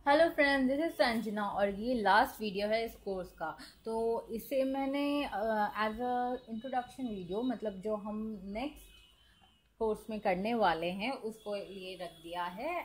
Hello friends, this is Sanjana और ये last video है इस कोर्स का। तो इसे मैंने एज अ इंट्रोडक्शन वीडियो, मतलब जो हम नेक्स्ट कोर्स में करने वाले हैं उसको लिए रख दिया है।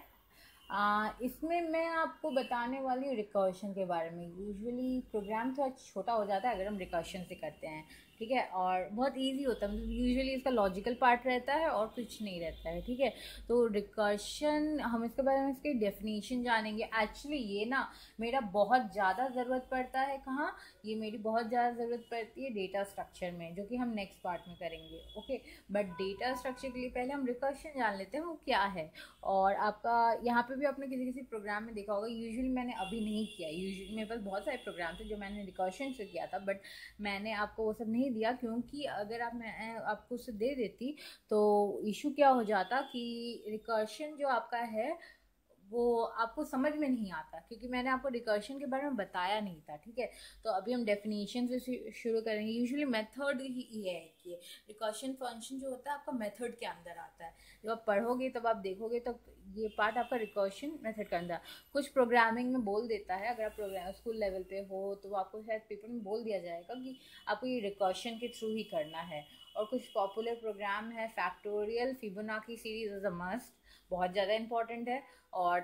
इसमें मैं आपको बताने वाली हूँ रिकर्शन के बारे में। यूजुअली प्रोग्राम थोड़ा छोटा हो जाता है अगर हम रिकर्शन से करते हैं, ठीक है, और बहुत इजी होता है। मतलब यूजुअली इसका लॉजिकल पार्ट रहता है और कुछ नहीं रहता है, ठीक है। तो रिकर्शन, हम इसके बारे में इसकी डेफिनेशन जानेंगे। एक्चुअली ये ना मेरा बहुत ज़्यादा ज़रूरत पड़ता है। कहाँ? ये मेरी बहुत ज़्यादा ज़रूरत पड़ती है डेटा स्ट्रक्चर में, जो कि हम नेक्स्ट पार्ट में करेंगे, ओके। बट डेटा स्ट्रक्चर के लिए पहले हम रिकर्शन जान लेते हैं वो क्या है। और आपका यहाँ पे भी आपने किसी किसी प्रोग्राम में देखा होगा। यूजुअली मैंने अभी नहीं किया, यूजुअली मेरे पास बहुत सारे प्रोग्राम थे जो मैंने रिकर्शन से किया था, बट मैंने आपको वो सब नहीं दिया, क्योंकि अगर मैं आपको उसे दे देती तो इशू क्या हो जाता कि रिकर्शन जो आपका है वो आपको समझ में नहीं आता, क्योंकि मैंने आपको रिकर्शन के बारे में बताया नहीं था, ठीक है। तो अभी हम डेफिनेशन से शुरू करेंगे। यूजुअली मेथड ही ये है कि रिकर्शन फंक्शन जो होता है आपका मेथड के अंदर आता है। जब आप पढ़ोगे तब आप देखोगे तो ये पार्ट आपका रिकर्शन मेथड के अंदर कुछ प्रोग्रामिंग में बोल देता है। अगर आप प्रोग्राम स्कूल लेवल पे हो तो आपको शायद पेपर में बोल दिया जाएगा कि आपको ये रिकर्शन के थ्रू ही करना है। और कुछ पॉपुलर प्रोग्राम है factorial, Fibonacci series is a must, बहुत ज़्यादा इंपॉर्टेंट है। और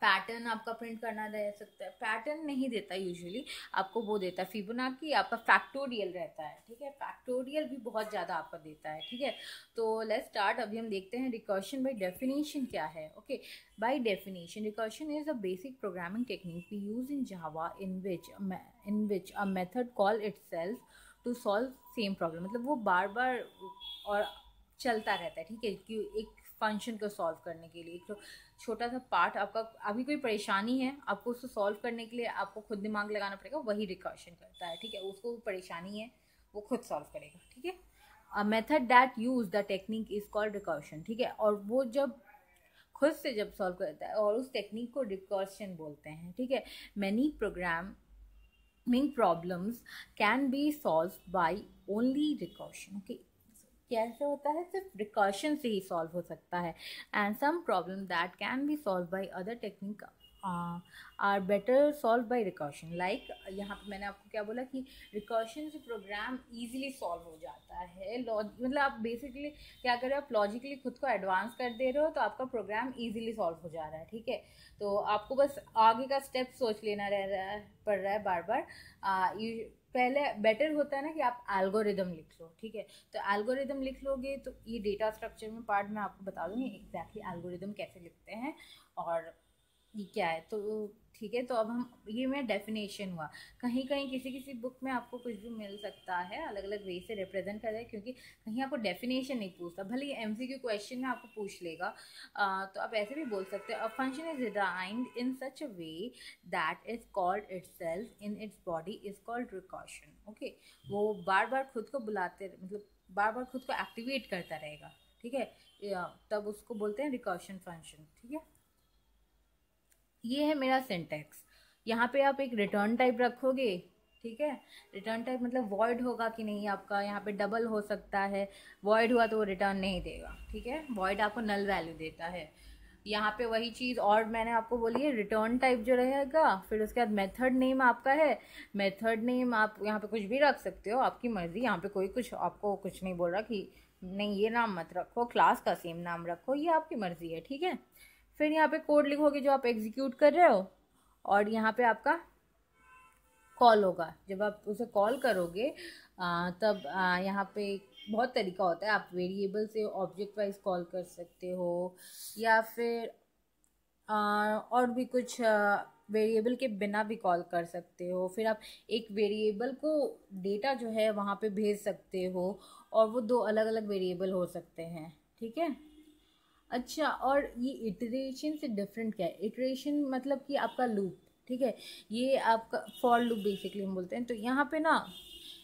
पैटर्न आपका प्रिंट करना रह सकता है, पैटर्न नहीं देता यूजुअली, आपको वो देता है फिबोनाची, आपका फैक्टोरियल रहता है, ठीक है। फैक्टोरियल भी बहुत ज़्यादा आपका देता है, ठीक है। तो लेट्स स्टार्ट। अभी हम देखते हैं रिकर्शन बाय डेफिनेशन क्या है, okay. By definition recursion is a basic programming technique we use in Java in which a method call itself to solve same problem. मतलब वो बार बार और चलता रहता है, ठीक है, कि एक फंक्शन को सॉल्व करने के लिए एक छोटा सा पार्ट आपका, अभी कोई परेशानी है आपको उसको सॉल्व करने के लिए आपको खुद दिमाग लगाना पड़ेगा, वही रिकर्शन करता है, ठीक है। उसको परेशानी है वो खुद सॉल्व करेगा, ठीक है। A method that use the technique is called recursion, ठीक है। और वो जब खुद से जब सॉल्व करता है और उस टेक्निक को रिकर्शन बोलते हैं, ठीक है। Many programming problems can be solve by only recursion, okay. कैसे होता है? सिर्फ रिकर्शन से ही सॉल्व हो सकता है। And some problem that can be solve by other technique are better solve by recursion. Like यहाँ पे मैंने आपको क्या बोला कि रिकर्शन से प्रोग्राम इजीली सॉल्व हो जाता है। मतलब आप बेसिकली क्या कर रहे हो, आप लॉजिकली खुद को एडवांस कर दे रहे हो तो आपका प्रोग्राम इजीली सॉल्व हो जा रहा है, ठीक है। तो आपको बस आगे का स्टेप सोच लेना पड़ रहा है बार बार। पहले बेटर होता है ना कि आप एल्गोरिदम लिख लो, ठीक है। तो एल्गोरिदम लिख लोगे तो ये डेटा स्ट्रक्चर में पार्ट मैं आपको बता दूंगी एग्जैक्टली एल्गोरिदम कैसे लिखते हैं और ये क्या है। तो ठीक है, तो अब हम ये में डेफिनेशन हुआ। कहीं कहीं किसी किसी बुक में आपको कुछ भी मिल सकता है, अलग अलग वे से रिप्रेजेंट कर रहे हैं, क्योंकि कहीं आपको डेफिनेशन नहीं पूछता, भले ही एमसीक्यू क्वेश्चन में आपको पूछ लेगा। तो आप ऐसे भी बोल सकते हैं, a function is designed in such a way that is called itself in its body is called recursion, okay. वो बार बार खुद को बुलाते, मतलब बार बार खुद को एक्टिवेट करता रहेगा, ठीक है। तब उसको बोलते हैं रिकर्शन फंक्शन, ठीक है। ये है मेरा सिंटेक्स। यहाँ पे आप एक रिटर्न टाइप रखोगे, ठीक है। रिटर्न टाइप मतलब वॉइड होगा कि नहीं आपका, यहाँ पे डबल हो सकता है। वॉइड हुआ तो वो रिटर्न नहीं देगा, ठीक है। वॉइड आपको नल वैल्यू देता है। यहाँ पे वही चीज़ और मैंने आपको बोली है, रिटर्न टाइप जो रहेगा, फिर उसके बाद मेथड नेम आपका है। मेथड नेम आप यहाँ पे कुछ भी रख सकते हो, आपकी मर्जी। यहाँ पे कोई कुछ आपको कुछ नहीं बोल रहा कि नहीं ये नाम मत रखो, क्लास का सेम नाम रखो, ये आपकी मर्जी है, ठीक है। फिर यहाँ पे कोड लिखोगे जो आप एग्जीक्यूट कर रहे हो, और यहाँ पे आपका कॉल होगा। जब आप उसे कॉल करोगे तब यहाँ पे बहुत तरीका होता है। आप वेरिएबल से ऑब्जेक्ट वाइज कॉल कर सकते हो, या फिर और भी कुछ वेरिएबल के बिना भी कॉल कर सकते हो। फिर आप एक वेरिएबल को डेटा जो है वहाँ पे भेज सकते हो, और वो दो अलग अलग वेरिएबल हो सकते हैं, ठीक है। अच्छा, और ये इटरेशन से डिफरेंट क्या है? इटरेशन मतलब कि आपका लूप, ठीक है। ये आपका फॉर लूप बेसिकली हम बोलते हैं। तो यहाँ पे ना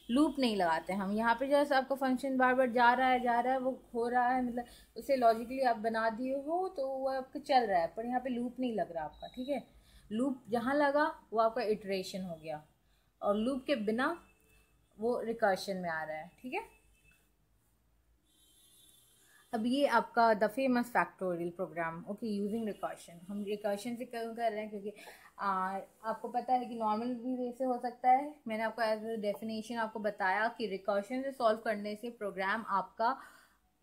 लूप नहीं लगाते हम। यहाँ पे जैसे आपका फंक्शन बार बार जा रहा है, वो हो रहा है, मतलब उसे लॉजिकली आप बना दिए हो तो वो आपका चल रहा है, पर यहाँ पे लूप नहीं लग रहा आपका, ठीक है। लूप जहाँ लगा वो आपका इटरेशन हो गया, और लूप के बिना वो रिकर्शन में आ रहा है, ठीक है। अब ये आपका the famous factorial program, okay, using recursion. हम रिकर्शन से क्यों कर रहे हैं, क्योंकि आपको पता है कि नॉर्मल भी वे से हो सकता है। मैंने आपको एज अ डेफिनेशन आपको बताया कि रिकर्शन से सॉल्व करने से प्रोग्राम आपका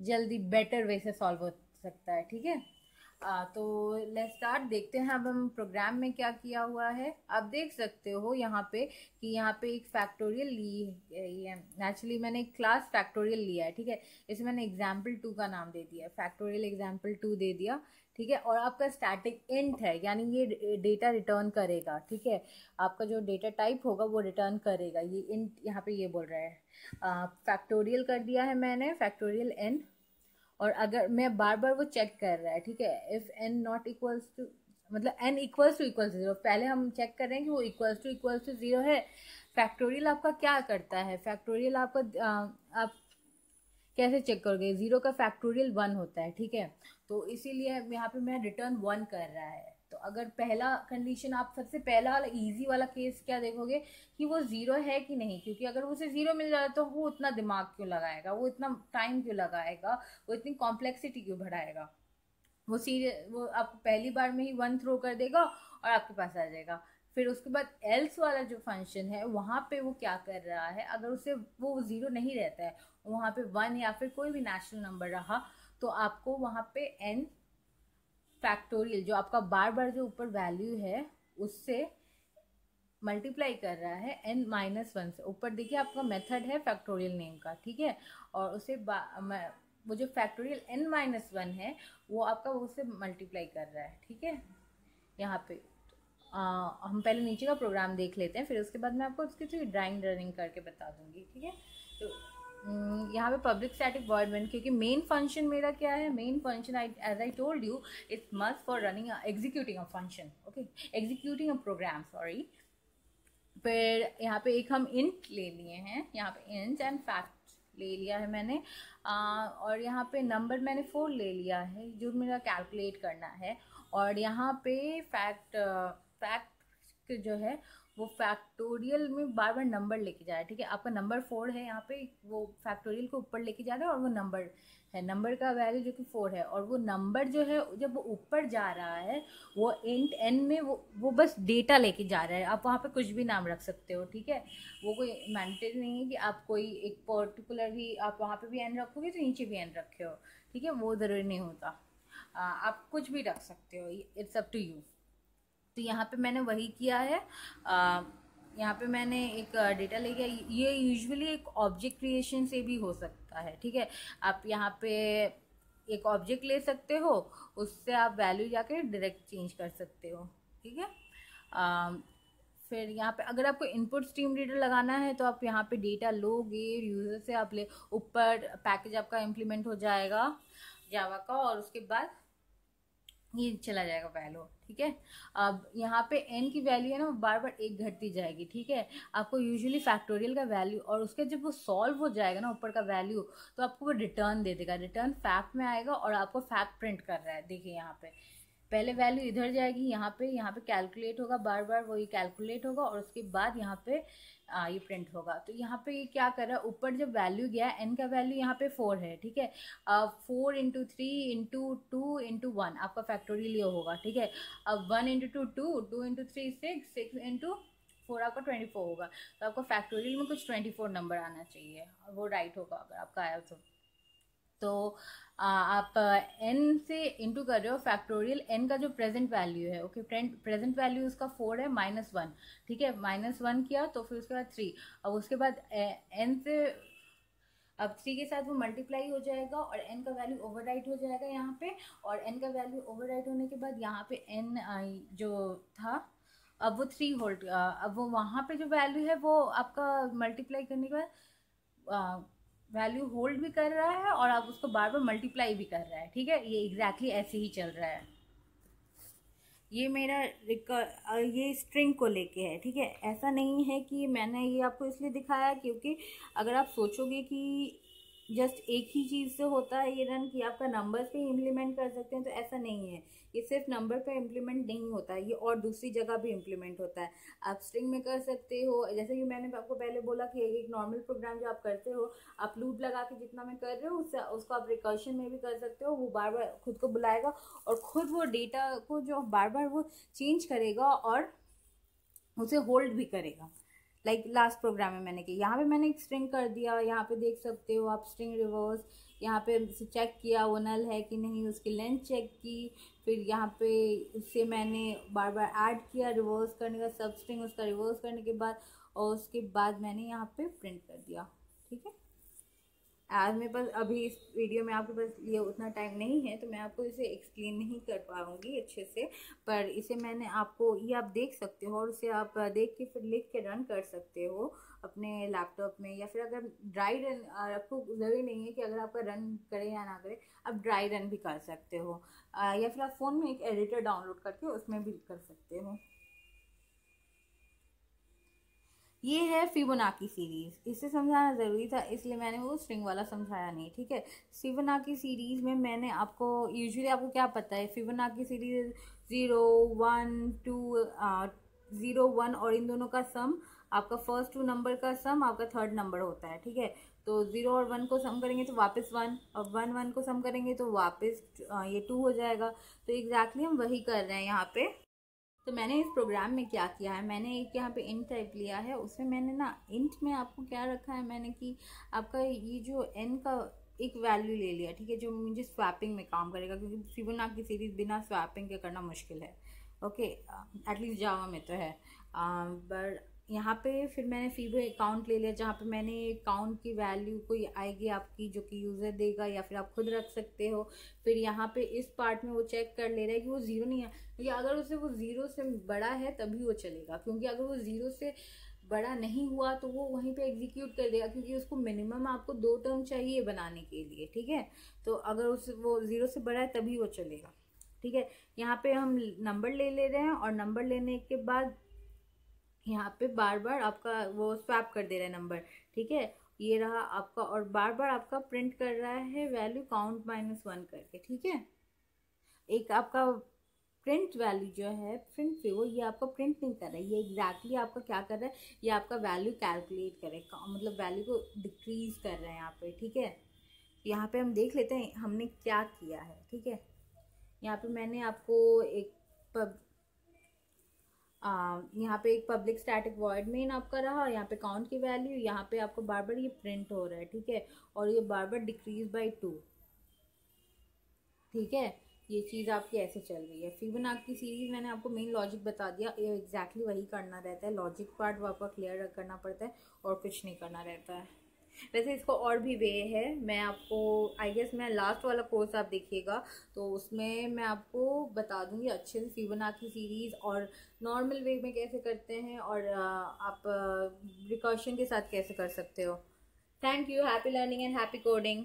जल्दी बेटर वे से सॉल्व हो सकता है, ठीक है। तो लेट्स स्टार्ट, देखते हैं अब हम प्रोग्राम में क्या किया हुआ है। आप देख सकते हो यहाँ पे कि यहाँ पे एक फैक्टोरियल ली है। नेचुरली मैंने एक क्लास फैक्टोरियल लिया है, ठीक है। इसे मैंने एग्जाम्पल 2 का नाम दे दिया, फैक्टोरियल एग्जाम्पल 2 दे दिया, ठीक है। और आपका स्टैटिक इंट है, यानी ये डेटा रिटर्न करेगा, ठीक है। आपका जो डेटा टाइप होगा वो रिटर्न करेगा, ये इंट यहाँ पे ये बोल रहा है। फैक्टोरियल कर दिया है मैंने, फैक्टोरियल n। और अगर मैं बार बार वो चेक कर रहा है, ठीक है, if n not equals to, मतलब n इक्वल्स टू 0, पहले हम चेक कर रहे हैं कि वो इक्वल्स टू 0 है। फैक्टोरियल आपका क्या करता है, फैक्टोरियल आपका आप कैसे चेक करोगे, 0 का फैक्टोरियल 1 होता है, ठीक है। तो इसीलिए यहाँ पे मैं रिटर्न 1 कर रहा है। तो अगर पहला कंडीशन, आप सबसे पहला वाला इजी वाला केस क्या देखोगे कि वो 0 है कि नहीं, क्योंकि अगर उसे 0 मिल जाए तो वो उतना दिमाग क्यों लगाएगा, वो इतना टाइम क्यों लगाएगा, वो इतनी कॉम्प्लेक्सिटी क्यों बढ़ाएगा। वो आपको पहली बार में ही 1 थ्रो कर देगा और आपके पास आ जाएगा। फिर उसके बाद एल्स वाला जो फंक्शन है वहाँ पे वो क्या कर रहा है, अगर उसे वो 0 नहीं रहता है, वहाँ पे 1 या फिर कोई भी नेचुरल नंबर रहा, तो आपको वहाँ पे n फैक्टोरियल, जो आपका बार बार जो ऊपर वैल्यू है उससे मल्टीप्लाई कर रहा है n-1 से। ऊपर देखिए आपका मेथड है फैक्टोरियल नेम का, ठीक है। और उसे वो जो फैक्टोरियल n-1 है वो आपका उससे मल्टीप्लाई कर रहा है, ठीक है। यहाँ पे हम पहले नीचे का प्रोग्राम देख लेते हैं, फिर उसके बाद मैं आपको उसकी थोड़ी ड्राइंग रनिंग करके बता दूंगी, ठीक है। तो यहाँ पे पब्लिक स्टैटिक वॉइड मेन, क्योंकि मेन फंक्शन मेरा क्या है, main function as I told you it's must for running executing a function, okay, executing a program, sorry. फिर यहाँ पे एक हम इंट ले लिए हैं, यहाँ पे इंट एंड फैक्ट ले लिया है मैंने। और यहाँ पे नंबर मैंने 4 ले लिया है जो मेरा कैलकुलेट करना है। और यहाँ पे फैक्ट जो है वो फैक्टोरियल में बार बार नंबर लेके जा रहा है, ठीक है। आपका नंबर 4 है, यहाँ पे वो फैक्टोरियल को ऊपर लेके जा रहा है और वो नंबर है, नंबर का वैल्यू जो कि 4 है। और वो नंबर जो है जब वो ऊपर जा रहा है वो इंट n में वो बस डेटा लेके जा रहा है। आप वहाँ पे कुछ भी नाम रख सकते हो, ठीक है। वो कोई मैंडेटरी नहीं है कि आप कोई एक पर्टिकुलर ही आप वहाँ पे भी n रखोगे तो नीचे भी n रखे हो, ठीक है, वो ज़रूरी नहीं होता। आप कुछ भी रख सकते हो, इट्स अप टू यू। तो यहाँ पे मैंने वही किया है। यहाँ पे मैंने एक डेटा ले गया, ये यूजुअली एक ऑब्जेक्ट क्रिएशन से भी हो सकता है, ठीक है। आप यहाँ पे एक ऑब्जेक्ट ले सकते हो, उससे आप वैल्यू जाके डायरेक्ट चेंज कर सकते हो, ठीक है। फिर यहाँ पे अगर आपको इनपुट स्ट्रीम रीडर लगाना है तो आप यहाँ पे डेटा लोगे यूज़र से, आप ले ऊपर पैकेज आपका इम्प्लीमेंट हो जाएगा जावा का, और उसके बाद ये चला जाएगा वैल्यू, ठीक है। अब यहाँ पे n की वैल्यू है ना, बार बार 1 घटती जाएगी, ठीक है। आपको यूजुअली फैक्टोरियल का वैल्यू और उसके जब वो सॉल्व हो जाएगा ना ऊपर का वैल्यू, तो आपको वो रिटर्न दे देगा, रिटर्न फैक्ट में आएगा और आपको फैक्ट प्रिंट कर रहा है। देखिए यहाँ पे पहले वैल्यू इधर जाएगी, यहाँ पे कैलकुलेट होगा, बार बार वही कैलकुलेट होगा और उसके बाद यहाँ पे ये प्रिंट होगा। तो यहाँ पे ये क्या कर रहा है, ऊपर जब वैल्यू गया n का वैल्यू यहाँ पे 4 है, ठीक है। 4 इंटू 3 इंटू 2 इंटू 1 आपका फैक्टोरियल ये होगा, ठीक है। अब 1 इंटू 2 2 इंटू 3 6 इंटू 4 आपका 24 होगा। तो आपका फैक्टोरियल में कुछ 24 नंबर आना चाहिए और वो राइट होगा अगर आपका आया तो आप n से इंटू कर रहे हो फैक्टोरियल n का जो प्रेजेंट वैल्यू है, ओके, प्रेजेंट वैल्यू उसका 4 है -1, ठीक है। -1 किया तो फिर उसके बाद 3, अब उसके बाद n से अब 3 के साथ वो मल्टीप्लाई हो जाएगा और n का वैल्यू ओवरराइट हो जाएगा यहाँ पे। और n का वैल्यू ओवरराइट होने के बाद यहाँ पे n जो था अब वो 3 होल्ड, अब वो वहाँ पे जो वैल्यू है वो आपका मल्टीप्लाई करने के बाद वैल्यू होल्ड भी कर रहा है और आप उसको बार बार मल्टीप्लाई भी कर रहा है, ठीक है। ये एग्जैक्टली ऐसे ही चल रहा है। ये मेरा ये स्ट्रिंग को लेके है, ठीक है। ऐसा नहीं है कि मैंने ये आपको इसलिए दिखाया क्योंकि अगर आप सोचोगे कि जस्ट एक ही चीज़ से होता है ये रन कि आपका नंबर्स पे इम्प्लीमेंट कर सकते हैं, तो ऐसा नहीं है। ये सिर्फ नंबर पे इम्प्लीमेंट नहीं होता है, ये और दूसरी जगह भी इम्प्लीमेंट होता है। आप स्ट्रिंग में कर सकते हो, जैसे कि मैंने आपको पहले बोला कि एक नॉर्मल प्रोग्राम जो आप करते हो, आप लूप लगा के जितना में कर रहे हो उसको आप रिकर्शन में भी कर सकते हो। वो बार बार खुद को बुलाएगा और खुद वो डेटा को जो बार बार वो चेंज करेगा और उसे होल्ड भी करेगा। लाइक लास्ट प्रोग्राम में मैंने किया, यहाँ पे मैंने एक स्ट्रिंग कर दिया, यहाँ पे देख सकते हो आप स्ट्रिंग रिवर्स, यहाँ पे चेक किया वो नल है कि नहीं, उसकी लेंथ चेक की, फिर यहाँ पे उससे मैंने बार बार ऐड किया रिवर्स करने का, सब स्ट्रिंग उसका रिवर्स करने के बाद, और उसके बाद मैंने यहाँ पे प्रिंट कर दिया। ठीक है, आज मेरे पास अभी इस वीडियो में आपके पास ये उतना टाइम नहीं है तो मैं आपको इसे एक्सप्लेन नहीं कर पाऊँगी अच्छे से, पर इसे मैंने आपको, ये आप देख सकते हो और उसे आप देख के फिर लिख के रन कर सकते हो अपने लैपटॉप में, या फिर अगर ड्राई रन, आपको ज़रूरी नहीं है कि अगर आपका रन करे या ना करे, आप ड्राई रन भी कर सकते हो, या फिर आप फ़ोन में एक एडिटर डाउनलोड करके उसमें भी कर सकते हो। ये है फिबोनाकी सीरीज, इसे समझाना ज़रूरी था इसलिए मैंने वो स्ट्रिंग वाला समझाया नहीं। ठीक है, फिबोनाकी सीरीज में मैंने आपको, यूजुअली आपको क्या पता है, फिबोनाकी सीरीज 0 1 2 0 1 और इन दोनों का सम, आपका फर्स्ट 2 नंबर का सम आपका थर्ड नंबर होता है। ठीक है, तो 0 और 1 को सम करेंगे तो वापस 1, और 1 1 को सम करेंगे तो वापस ये 2 हो जाएगा। तो एग्जैक्टली हम वही कर रहे हैं यहाँ पे। तो मैंने इस प्रोग्राम में क्या किया है, मैंने एक यहाँ पे इंट टाइप लिया है, उसमें मैंने ना इंट में आपको क्या रखा है मैंने कि आपका ये जो एन का एक वैल्यू ले लिया। ठीक है, जो मुझे स्वैपिंग में काम करेगा, क्योंकि फिबोनाची सीरीज बिना स्वैपिंग के करना मुश्किल है। ओके, एटलीस्ट जावा में तो है, बट यहाँ पे फिर मैंने फीबो अकाउंट ले लिया, जहाँ पे मैंने अकाउंट की वैल्यू कोई आएगी आपकी जो कि यूज़र देगा, या फिर आप खुद रख सकते हो। फिर यहाँ पे इस पार्ट में वो चेक कर ले रहा है कि वो ज़ीरो नहीं है, या अगर उसे वो ज़ीरो से बड़ा है तभी वो चलेगा, क्योंकि अगर वो ज़ीरो से बड़ा नहीं हुआ तो वो वहीं पे एग्जीक्यूट कर देगा, क्योंकि उसको मिनिमम आपको 2 टर्म चाहिए बनाने के लिए। ठीक है, तो अगर वो ज़ीरो से बड़ा है तभी वो चलेगा। ठीक है, यहाँ पे हम नंबर ले रहे हैं और नंबर लेने के बाद यहाँ पे बार बार आपका वो स्वैप कर दे रहा है नंबर। ठीक है, ये रहा आपका, और बार बार आपका प्रिंट कर रहा है वैल्यू काउंट -1 करके। ठीक है, एक आपका प्रिंट वैल्यू जो है प्रिंट पे, वो ये आपका प्रिंट नहीं कर रहा है, ये एग्जैक्टली आपका क्या कर रहा है, ये आपका वैल्यू कैलकुलेट करेगा, मतलब वैल्यू को डिक्रीज कर रहे हैं यहाँ पे। ठीक है, यहाँ पे हम देख लेते हैं हमने क्या किया है। ठीक है, यहाँ पे मैंने आपको एक यहाँ पे एक पब्लिक स्टैटिक वॉइड मेन आपका रहा, यहाँ पे काउंट की वैल्यू, यहाँ पे आपको बार बार ये प्रिंट हो रहा है। ठीक है, और ये बार बार डिक्रीज बाय 2। ठीक है, ये चीज़ आपकी ऐसे चल रही है। फिबोनाची सीरीज मैंने आपको मेन लॉजिक बता दिया, ये एग्जैक्टली वही करना रहता है, लॉजिक पार्ट वो आपका क्लियर करना पड़ता है और कुछ नहीं करना रहता है। वैसे इसको और भी वे है, मैं आपको आई गेस मैं लास्ट वाला कोर्स आप देखिएगा तो उसमें मैं आपको बता दूंगी अच्छे से फिबोनाची सीरीज और नॉर्मल वे में कैसे करते हैं, और आप रिकर्शन के साथ कैसे कर सकते हो। Thank you, happy learning and happy coding.